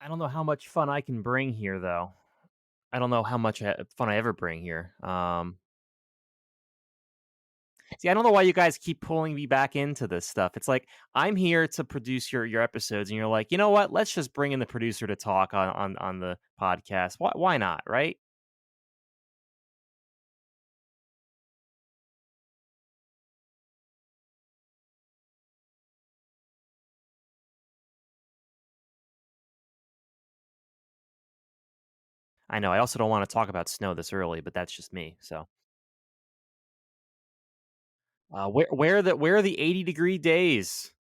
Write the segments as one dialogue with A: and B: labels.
A: I don't know how much fun I can bring here, though. I don't know how much fun I ever bring here. See, I don't know why you guys keep pulling me back into this stuff. It's like I'm here to produce your episodes, and you're like, you know what? Let's just bring in the producer to talk on the podcast. Why not? Right? I know. I also don't want to talk about snow this early, but that's just me. So, where are the 80-degree days?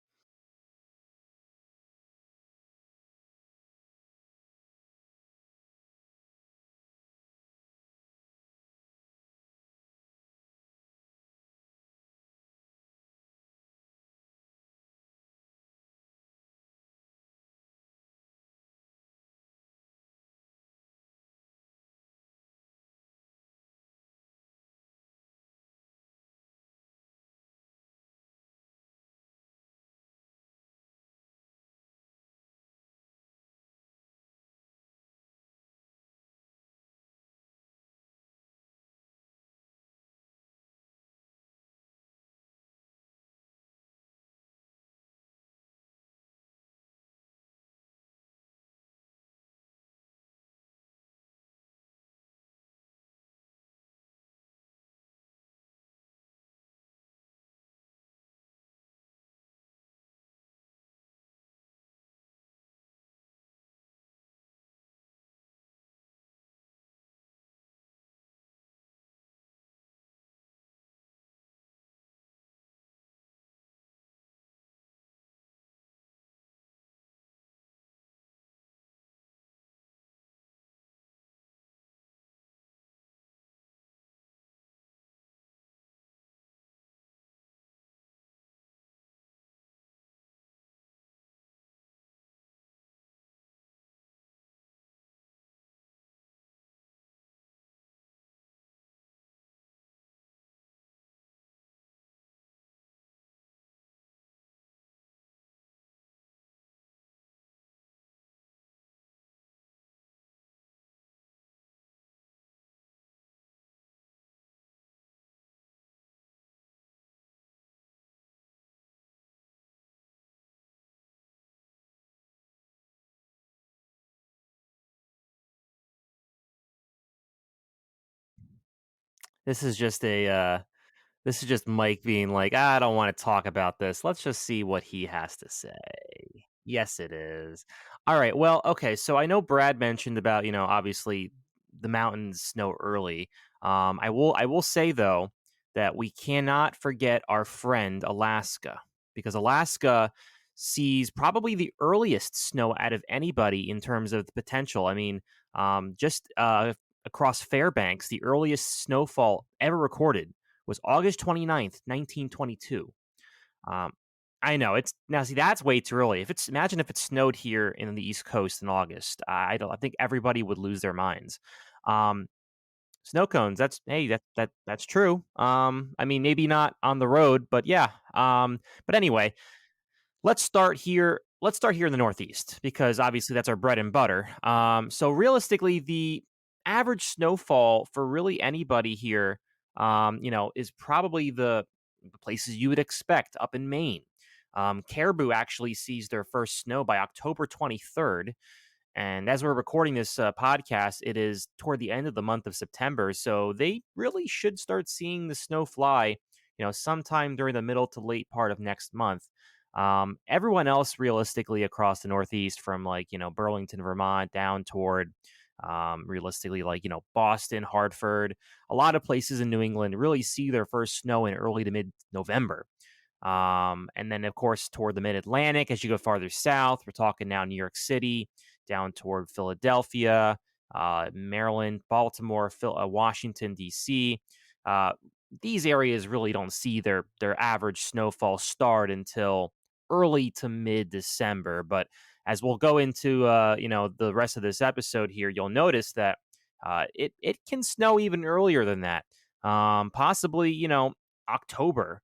A: This is just a This is just Mike being like, I don't want to talk about this. Let's just see what he has to say. Yes, it is. All right. Well, okay. So I know Brad mentioned about, obviously the mountains snow early. I will say though that we cannot forget our friend Alaska, because Alaska sees probably the earliest snow out of anybody in terms of the potential. I mean, just across Fairbanks, the earliest snowfall ever recorded was August 29th, 1922. Um, I know it's now. See, that's way too early. If it's imagine if it snowed here in the East Coast in August, I don't. I think everybody would lose their minds. Um, Snow cones. That's true. I mean, maybe not on the road, but yeah. But anyway, let's start here in the Northeast, because obviously that's our bread and butter. So realistically, the average snowfall for really anybody here, is probably the places you would expect up in Maine. Caribou actually sees their first snow by October 23rd, and as we're recording this podcast, it is toward the end of the month of September. So they really should start seeing the snow fly, sometime during the middle to late part of next month. Everyone else, realistically, across the Northeast, from like, Burlington, Vermont, down toward realistically, like, Boston, Hartford, a lot of places in New England really see their first snow in early to mid November. And then, of course, toward the mid Atlantic, as you go farther south, we're talking now New York City, down toward Philadelphia, Maryland, Baltimore, Washington, D.C. Uh, these areas really don't see their average snowfall start until early to mid December. But as we'll go into the rest of this episode here, you'll notice that it can snow even earlier than that. Possibly, October.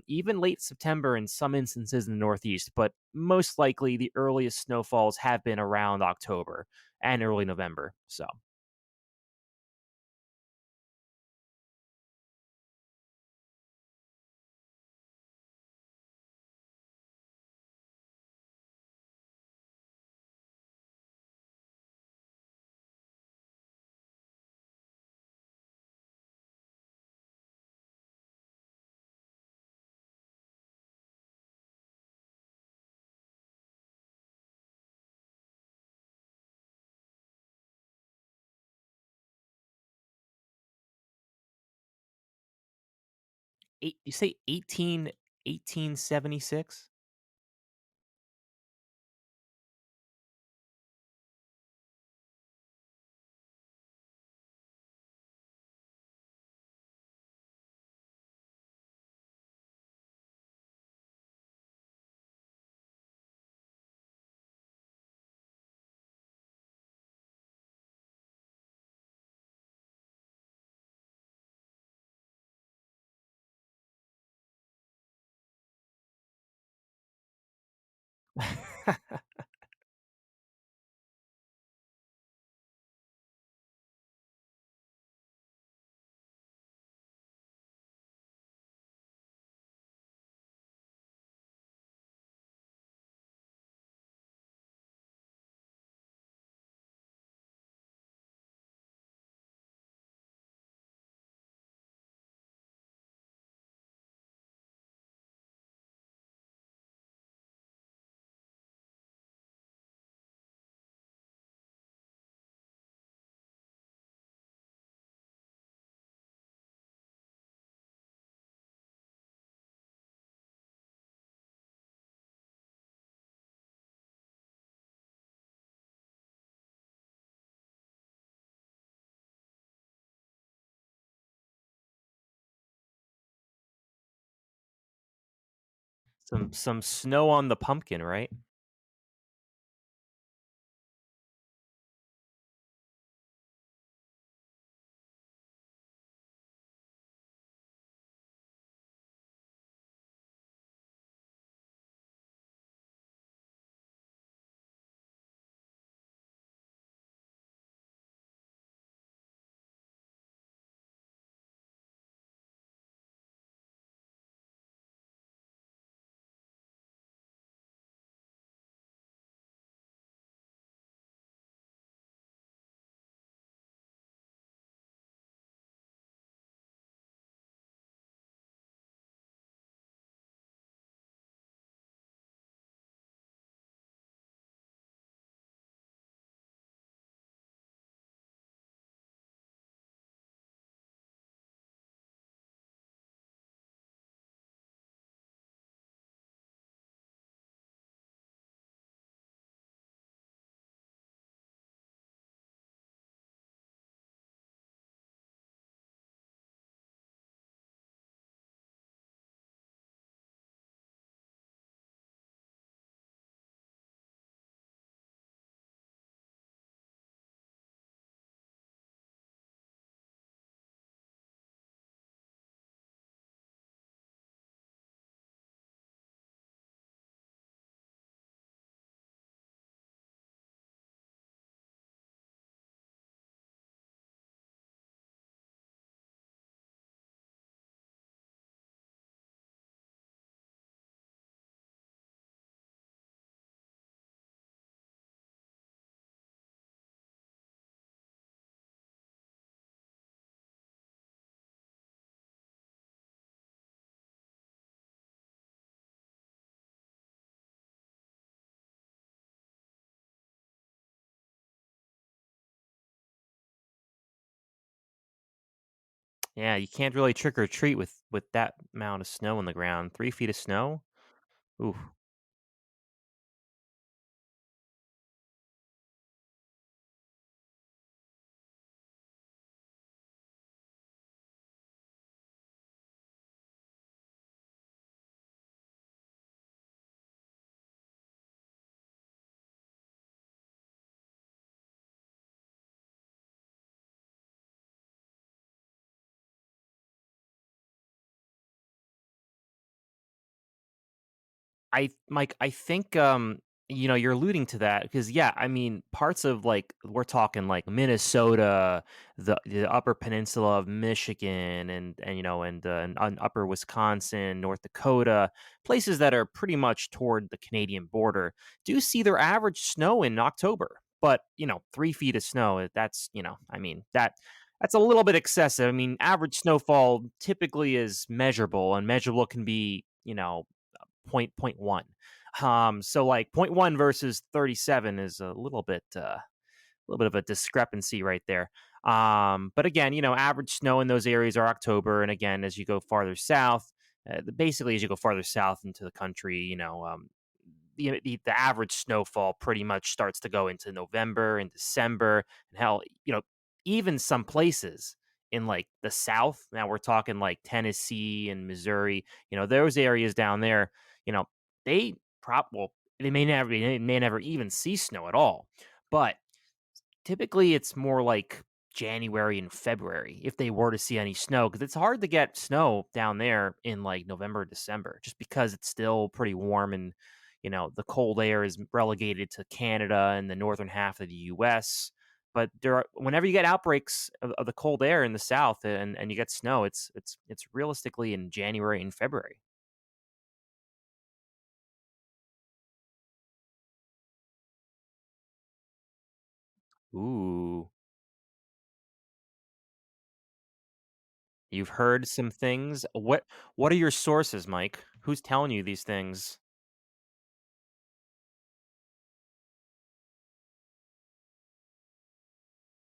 A: even late September in some instances in the Northeast, but most likely the earliest snowfalls have been around October and early November. So, you say 1876? Some snow on the pumpkin, right? Yeah, you can't really trick or treat with that amount of snow on the ground. 3 feet of snow? Ooh. I think, you're alluding to that because, yeah, I mean, parts of like we're talking like Minnesota, the Upper Peninsula of Michigan, and Upper Wisconsin, North Dakota, places that are pretty much toward the Canadian border, do see their average snow in October. But 3 feet of snow, that's I mean that's a little bit excessive. I mean, average snowfall typically is measurable, and measurable can be point one. So like point one versus 37 is a little bit of a discrepancy right there. But again, average snow in those areas are October, and again, as you go farther south, basically as you go farther south into the country, the average snowfall pretty much starts to go into November and December, and hell, even some places in like the South. Now we're talking like Tennessee and Missouri. Those areas down there. You know, they well, they may never even see snow at all, but typically, it's more like January and February if they were to see any snow, because it's hard to get snow down there in like November, December, just because it's still pretty warm and the cold air is relegated to Canada and the northern half of the U.S. But whenever you get outbreaks of the cold air in the south and you get snow, it's realistically in January and February. Ooh, you've heard some things. What are your sources, Mike? Who's telling you these things?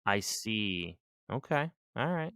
A: I see. Okay. Alright.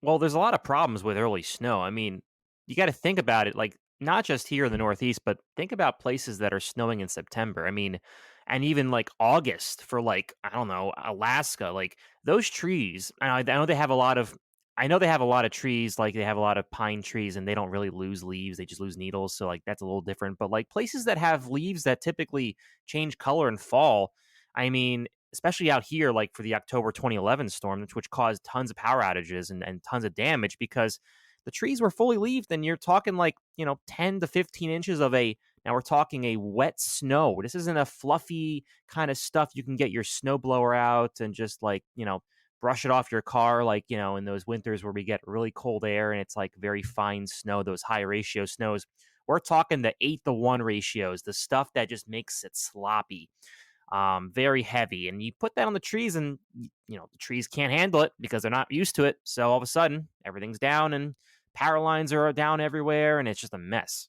A: Well, there's a lot of problems with early snow. I mean, you gotta think about it, like, not just here in the Northeast, but think about places that are snowing in September. I mean, and even, like, August for, like, I don't know, Alaska, like, those trees, I know they have a lot of trees, like, they have a lot of pine trees, and they don't really lose leaves, they just lose needles, so, like, that's a little different, but, like, places that have leaves that typically change color in fall, I mean, especially out here, like for the October 2011 storm, which caused tons of power outages and tons of damage because the trees were fully leaved. And you're talking like, 10 to 15 inches of now we're talking a wet snow. This isn't a fluffy kind of stuff you can get your snowblower out and just like, brush it off your car, like, in those winters where we get really cold air and it's like very fine snow, those high ratio snows. We're talking the 8-to-1 ratios, the stuff that just makes it sloppy, very heavy. And you put that on the trees, and the trees can't handle it because they're not used to it. So all of a sudden, everything's down, and power lines are down everywhere, and it's just a mess.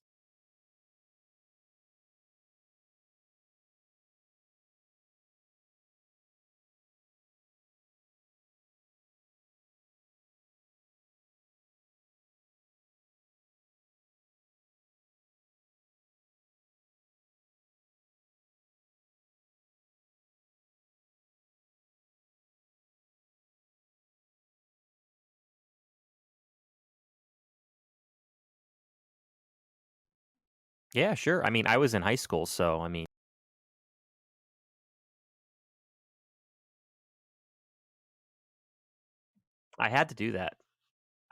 A: Yeah, sure. I mean, I was in high school, so I mean, I had to do that.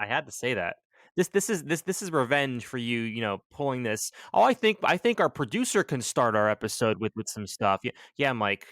A: I had to say that. This is revenge for you, pulling this. Oh, I think our producer can start our episode with some stuff. Yeah, yeah, Mike.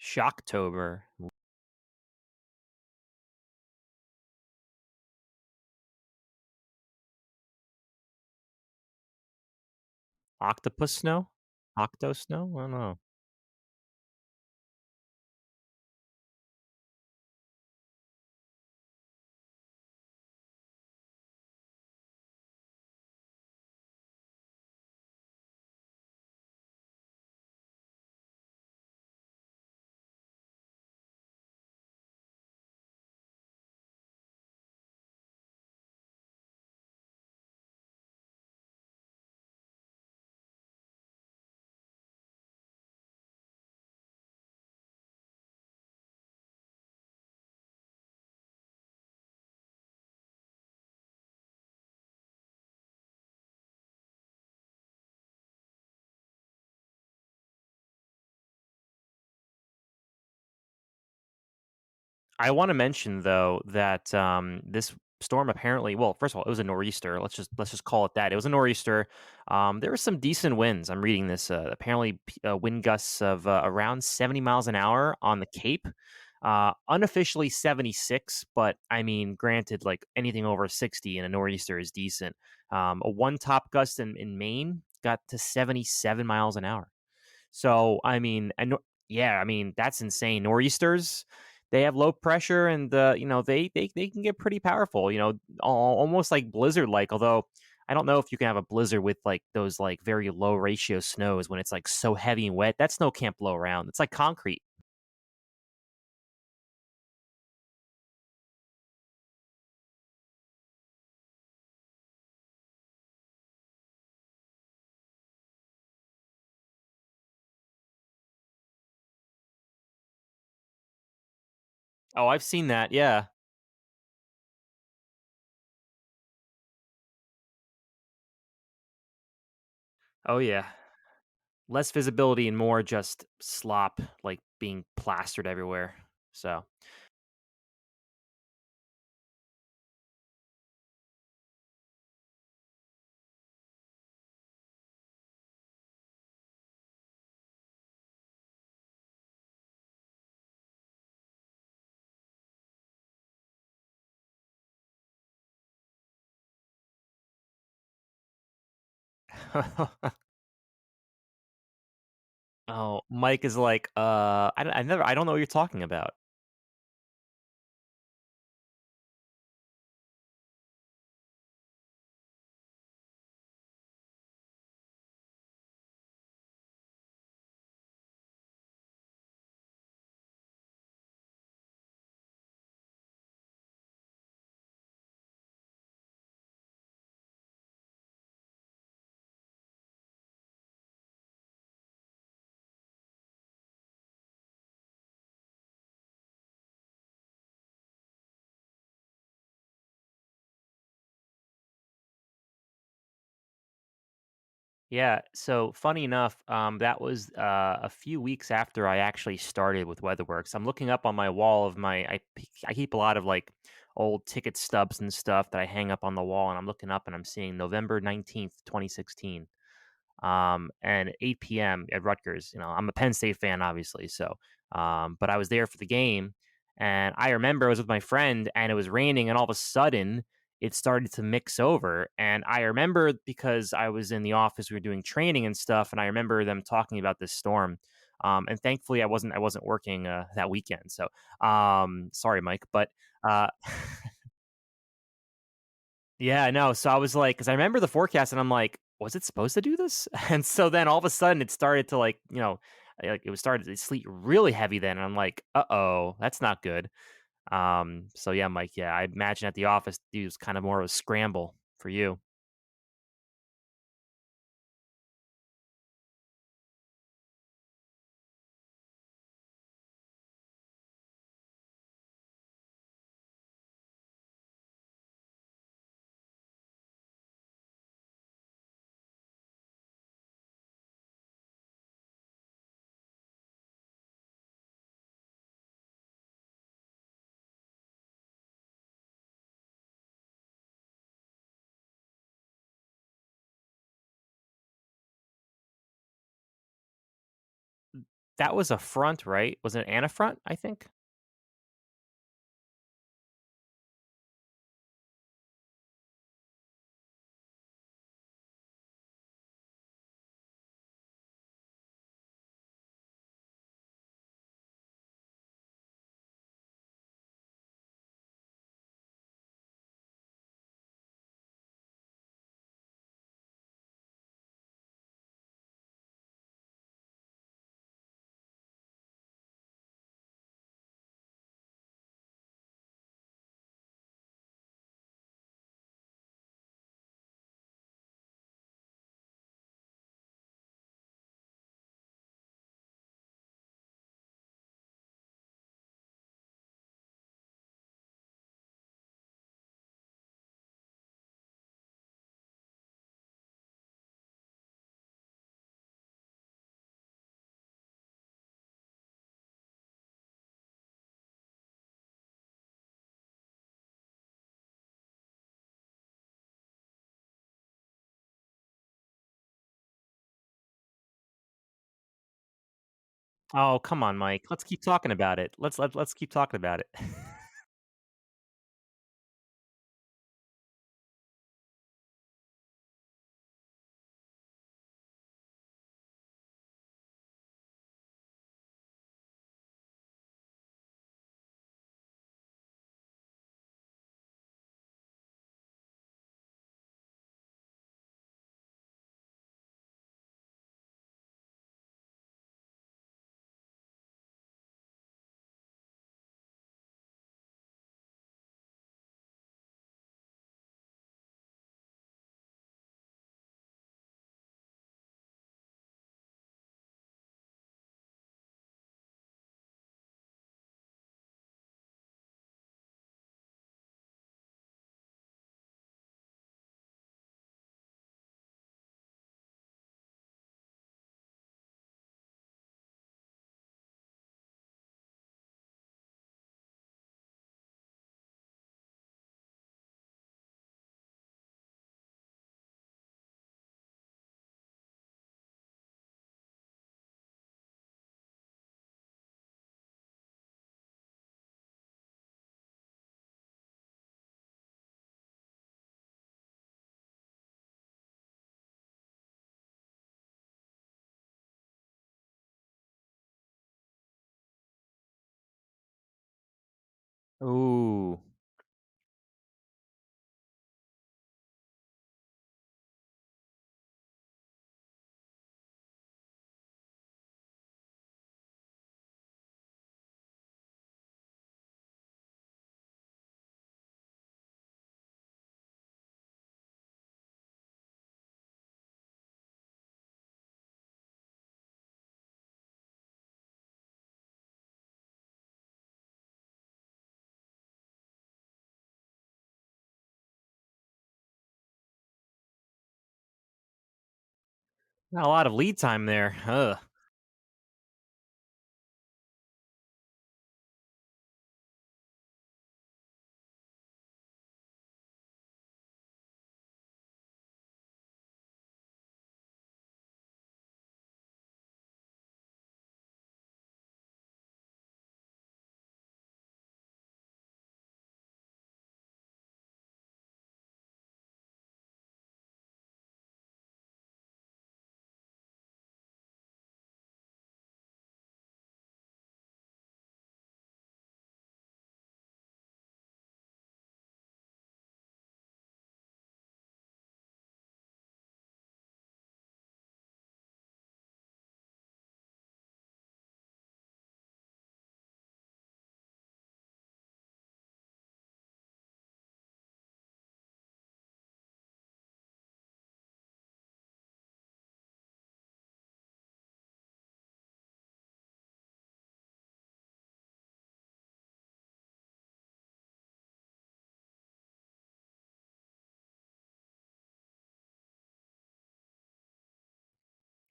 A: Shocktober. Octopus snow? Octo snow? I don't know. I wanna mention, though, that, this storm apparently, well, first of all, it was a nor'easter. Let's just call it that. It was a nor'easter. There were some decent winds. I'm reading this, apparently, wind gusts of, around 70 miles an hour on the Cape. Unofficially 76, but I mean, granted, like anything over 60 in a nor'easter is decent. A one top gust in Maine got to 77 miles an hour. So, I mean, yeah, I mean, that's insane. Nor'easters, they have low pressure and they can get pretty powerful, almost like blizzard like, although I don't know if you can have a blizzard with like those like very low ratio snows when it's like so heavy and wet. That snow can't blow around. It's like concrete. Oh, I've seen that. Yeah. Oh yeah. Less visibility and more just slop like being plastered everywhere. So, oh, Mike is like, I don't know what you're talking about. Yeah. So funny enough, that was a few weeks after I actually started with WeatherWorks. I'm looking up on my wall of I keep a lot of like old ticket stubs and stuff that I hang up on the wall, and I'm looking up and I'm seeing November 19th, 2016. And 8 p.m. at Rutgers. I'm a Penn State fan, obviously. So, but I was there for the game, and I remember I was with my friend, and it was raining, and all of a sudden it started to mix over. And I remember because I was in the office, we were doing training and stuff, and I remember them talking about this storm. And thankfully, I wasn't working that weekend. So, sorry, Mike, but uh, yeah, no. So I was like, because I remember the forecast, and I'm like, was it supposed to do this? And so then all of a sudden, it started to like, like it was started to sleet really heavy. Then, and I'm like, oh, that's not good. So yeah, Mike. Yeah, I imagine at the office, it was kind of more of a scramble for you. That was a front, right? Was it an front? I think. Oh, come on, Mike. Let's keep talking about it. Let's keep talking about it. Ooh. Not a lot of lead time there. Ugh.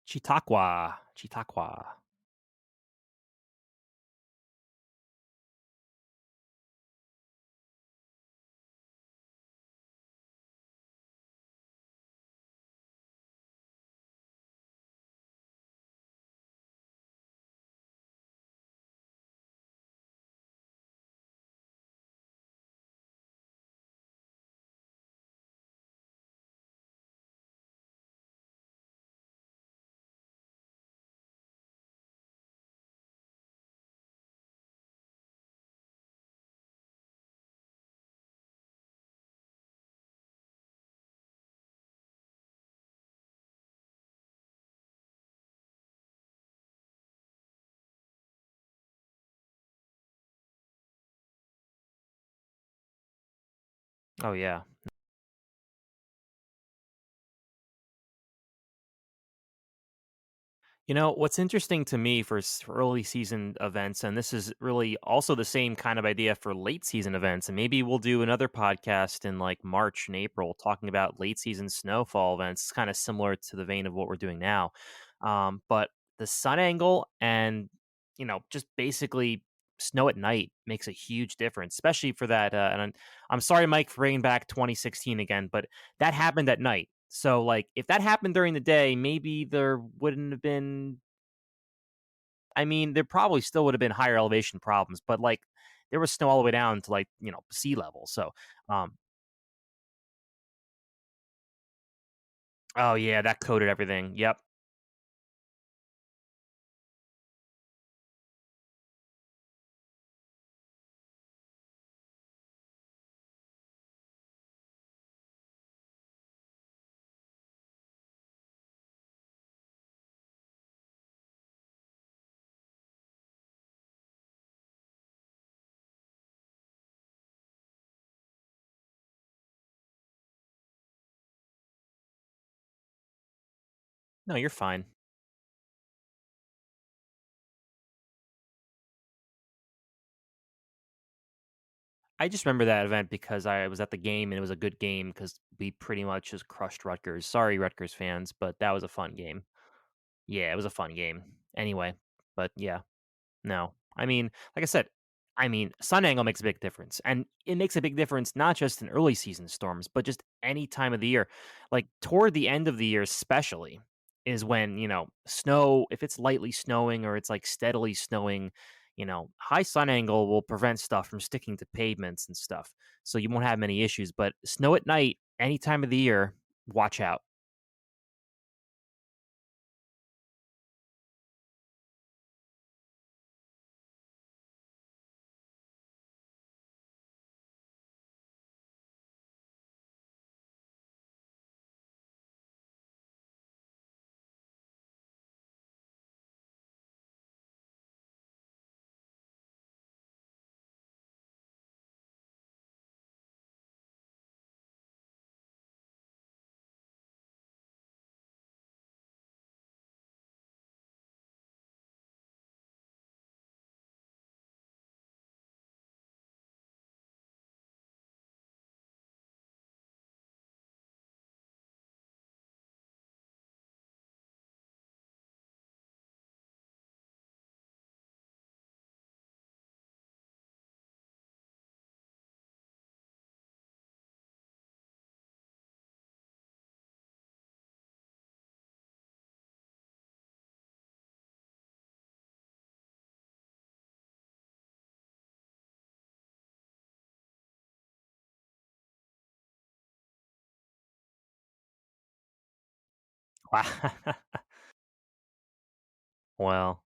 A: Chautauqua. Chautauqua. Oh, yeah. What's interesting to me for early season events, and this is really also the same kind of idea for late season events, and maybe we'll do another podcast in like March and April talking about late season snowfall events, kind of similar to the vein of what we're doing now. But the sun angle and, just basically snow at night makes a huge difference, especially for that. And I'm sorry, Mike, for bringing back 2016 again, but that happened at night. So, like, if that happened during the day, maybe there wouldn't have been I mean, there probably still would have been higher elevation problems, but like there was snow all the way down to like, sea level. So, um, oh yeah, that coated everything. Yep. No, you're fine. I just remember that event because I was at the game and it was a good game because we pretty much just crushed Rutgers. Sorry, Rutgers fans, but that was a fun game. Yeah, it was a fun game. Anyway, but yeah. No. I mean, like I said, sun angle makes a big difference. And it makes a big difference not just in early season storms, but just any time of the year. Like toward the end of the year, especially, is when, snow, if it's lightly snowing or it's like steadily snowing, high sun angle will prevent stuff from sticking to pavements and stuff. So you won't have many issues. But snow at night, any time of the year, watch out. Well,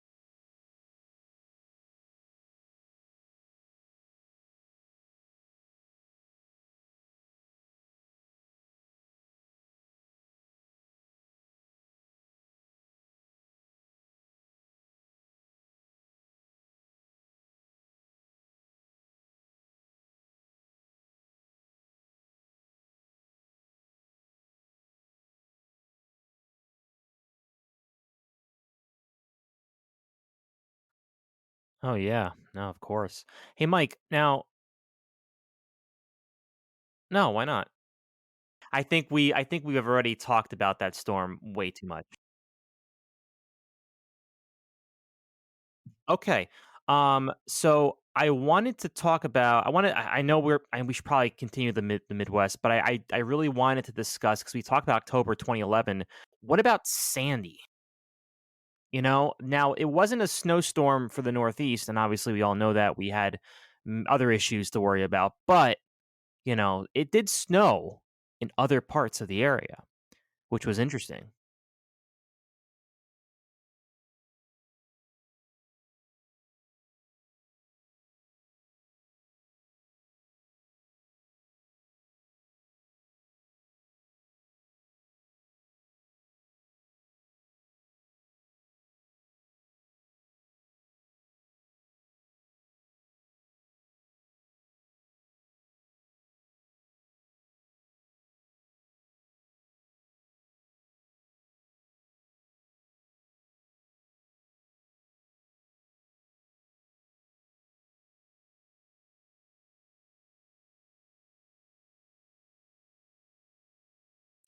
A: oh yeah, no, of course. Hey, Mike, now, no, why not? I think we've already talked about that storm way too much. Okay. So I wanted to talk about I know we should probably continue the Midwest, but I really wanted to discuss because we talked about October 2011. What about Sandy? Now it wasn't a snowstorm for the Northeast, and obviously we all know that we had other issues to worry about, but it did snow in other parts of the area, which was interesting.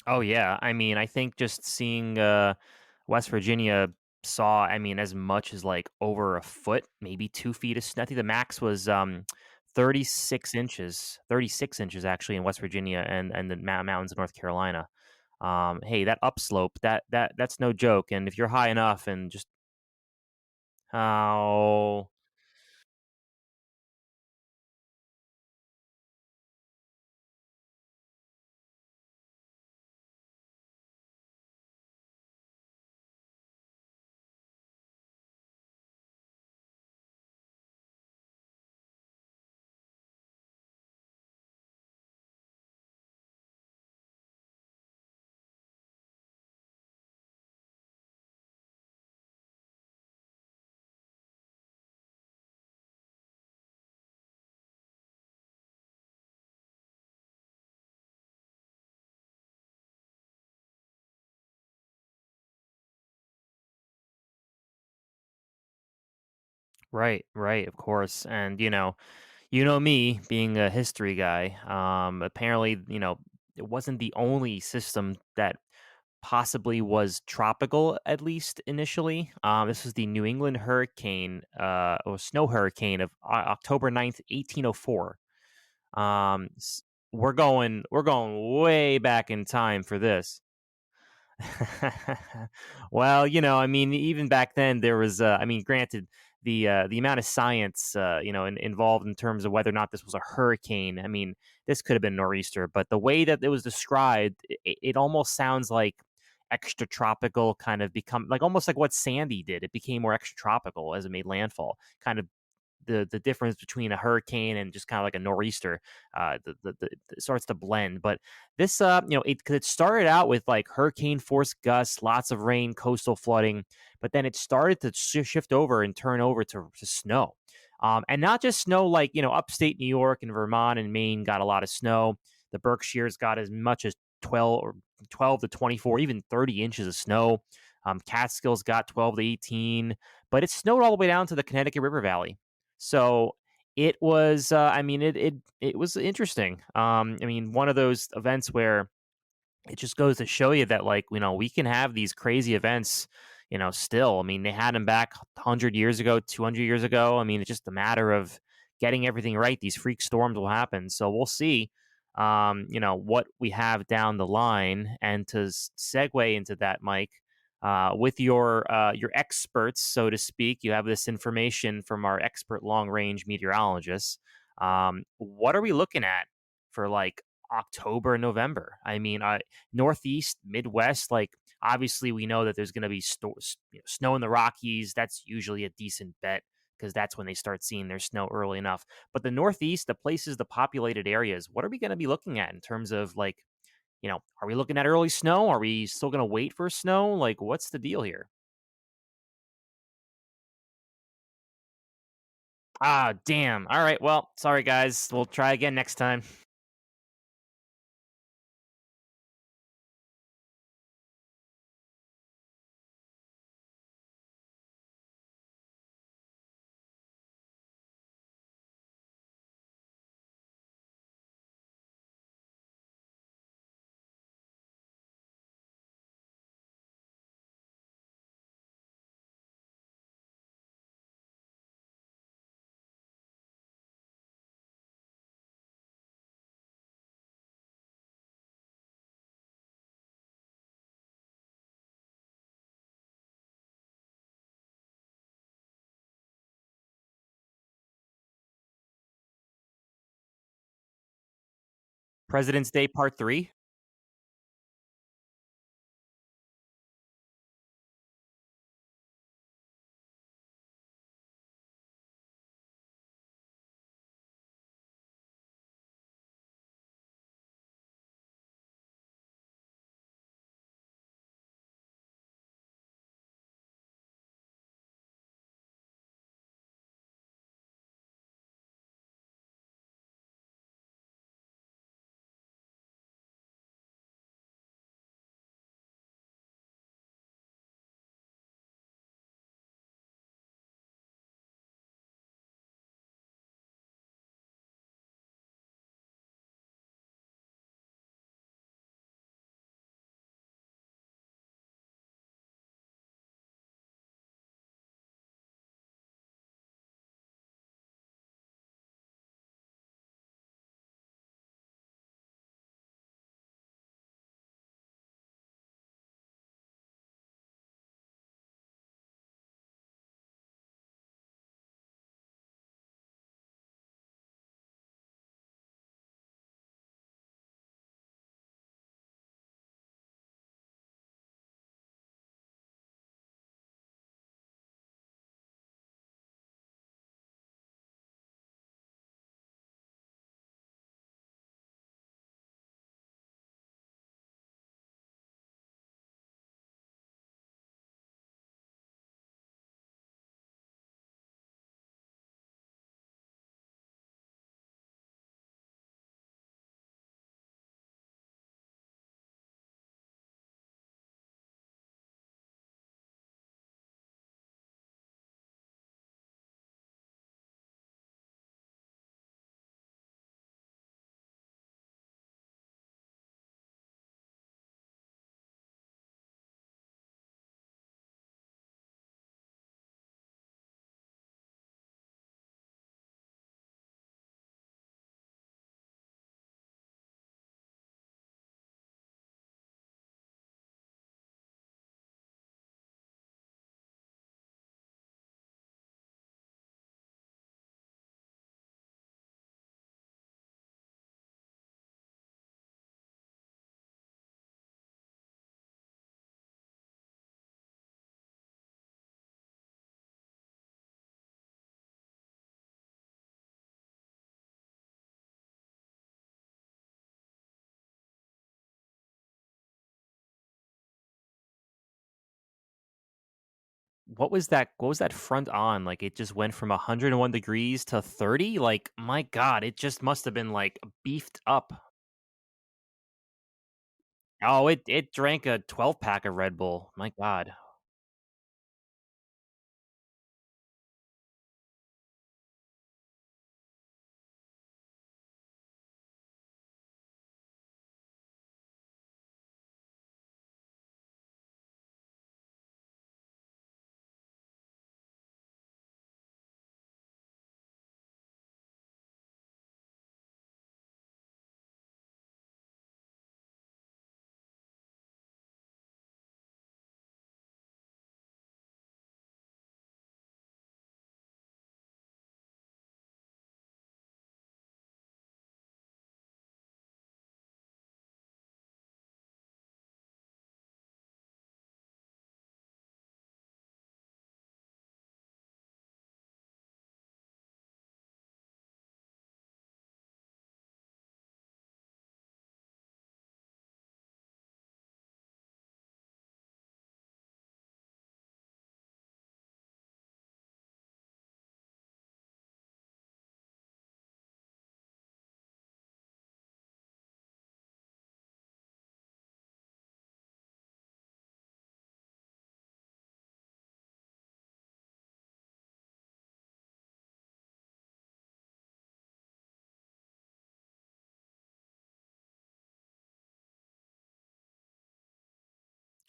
A: Oh yeah, I mean, I think just seeing West Virginia saw, I mean, as much as like over a foot, maybe 2 feet of snow. I think the max was 36 inches, 36 inches actually in West Virginia and the mountains of North Carolina. Hey, that upslope, that's no joke. And if you're high enough and just Oh, right, right, of course. And you know me being a history guy. Apparently, it wasn't the only system that possibly was tropical, at least initially. This was the New England hurricane, or snow hurricane of October 9th, 1804. Um, s- we're going way back in time for this. Well, I mean, even back then there was, I mean, granted, the amount of science, involved in terms of whether or not this was a hurricane. I mean, this could have been nor'easter, but the way that it was described, it almost sounds like extra tropical, kind of become like almost like what Sandy did. It became more extra tropical as it made landfall, kind of the difference between a hurricane and just kind of like a nor'easter, it starts to blend. But this, it started out with like hurricane force gusts, lots of rain, coastal flooding, but then it started to shift over and turn over to snow. And not just snow, like upstate New York and Vermont and Maine got a lot of snow. The Berkshires got as much as 12 to 24, even 30 inches of snow. Catskills got 12 to 18, but it snowed all the way down to the Connecticut River Valley. So it was, I mean, it was interesting. I mean, one of those events where it just goes to show you that, like, we can have these crazy events, still. I mean, they had them back 100 years ago, 200 years ago. I mean, it's just a matter of getting everything right. These freak storms will happen. So we'll see, what we have down the line. And to segue into that, Mike, with your experts, so to speak, you have this information from our expert long range meteorologists. What are we looking at for like October, November? I mean, Northeast, Midwest, like obviously we know that there's going to be snow in the Rockies. That's usually a decent bet because that's when they start seeing their snow early enough. But the Northeast, the places, the populated areas, what are we going to be looking at in terms of like, are we looking at early snow? Are we still going to wait for snow? Like, what's the deal here? Ah, damn. All right. Well, sorry, guys. We'll try again next time. President's Day Part 3. what was that front on? Like, it just went from 101 degrees to 30? Like, my god, it just must have been, like, beefed up. Oh, it drank a 12 pack of Red Bull. My god.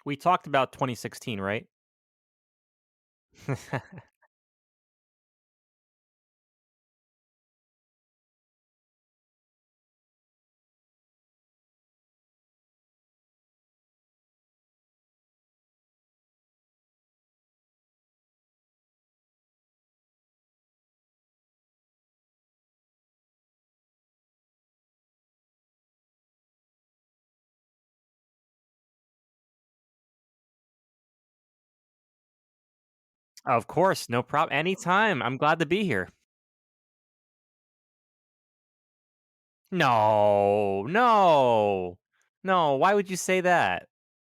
A: We talked about 2016, right? Of course, no problem. Anytime. I'm glad to be here. No, no, no. Why would you say that?